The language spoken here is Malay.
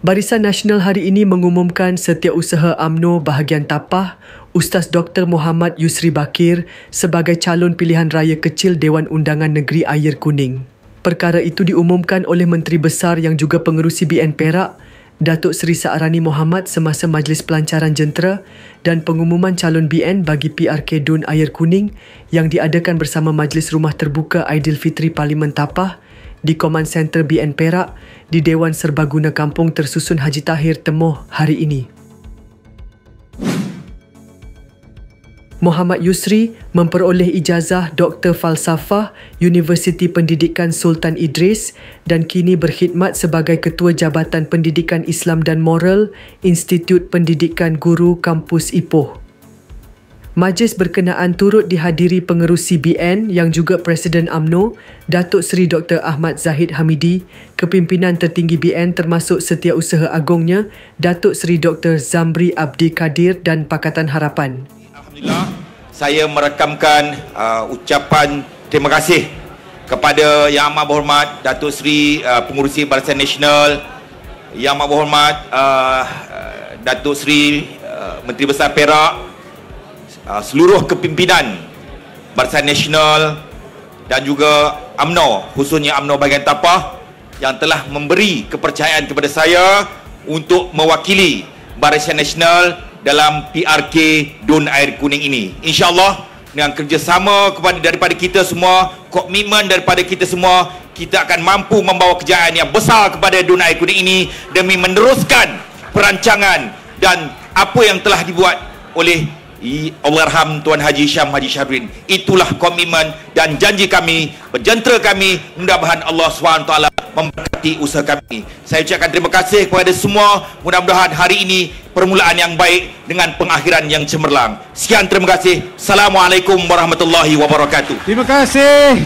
Barisan Nasional hari ini mengumumkan Setiausaha UMNO bahagian Tapah, Ustaz Dr. Muhammad Yusri Bakir sebagai calon pilihan raya kecil Dewan Undangan Negeri Ayer Kuning. Perkara itu diumumkan oleh Menteri Besar yang juga pengerusi BN Perak, Datuk Seri Sa'arani Mohamad semasa Majlis Pelancaran Jentera dan pengumuman calon BN bagi PRK Dun Ayer Kuning yang diadakan bersama Majlis Rumah Terbuka Aidilfitri Parlimen Tapah di Command Center BN Perak di Dewan Serbaguna Kampung Tersusun Haji Tahir Temoh hari ini. Muhammad Yusri memperoleh ijazah Doktor Falsafah Universiti Pendidikan Sultan Idris dan kini berkhidmat sebagai Ketua Jabatan Pendidikan Islam dan Moral Institut Pendidikan Guru Kampus Ipoh. Majlis berkenaan turut dihadiri pengerusi BN yang juga Presiden UMNO, Datuk Seri Dr. Ahmad Zahid Hamidi, kepimpinan tertinggi BN termasuk Setiausaha Agungnya, Datuk Seri Dr. Zamri Abdi Kadir dan Pakatan Harapan. Alhamdulillah, saya merakamkan ucapan terima kasih kepada Yang Amat Berhormat Datuk Seri Pengurusi Barisan Nasional, Yang Amat Berhormat Datuk Seri Menteri Besar Perak, seluruh kepimpinan Barisan Nasional dan juga UMNO, khususnya UMNO bahagian Tapah yang telah memberi kepercayaan kepada saya untuk mewakili Barisan Nasional dalam PRK Dun Ayer Kuning ini. InsyaAllah dengan kerjasama daripada kita semua, komitmen daripada kita semua, kita akan mampu membawa kejayaan yang besar kepada Dun Ayer Kuning ini demi meneruskan perancangan dan apa yang telah dibuat oleh Allahyarham Tuan Haji Syam Haji Syahrin. Itulah komitmen dan janji kami, berjentera kami. Mudah-mudahan Allah SWT memberkati usaha kami. Saya ucapkan terima kasih kepada semua. Mudah-mudahan hari ini permulaan yang baik dengan pengakhiran yang cemerlang. Sekian, terima kasih. Assalamualaikum warahmatullahi wabarakatuh. Terima kasih.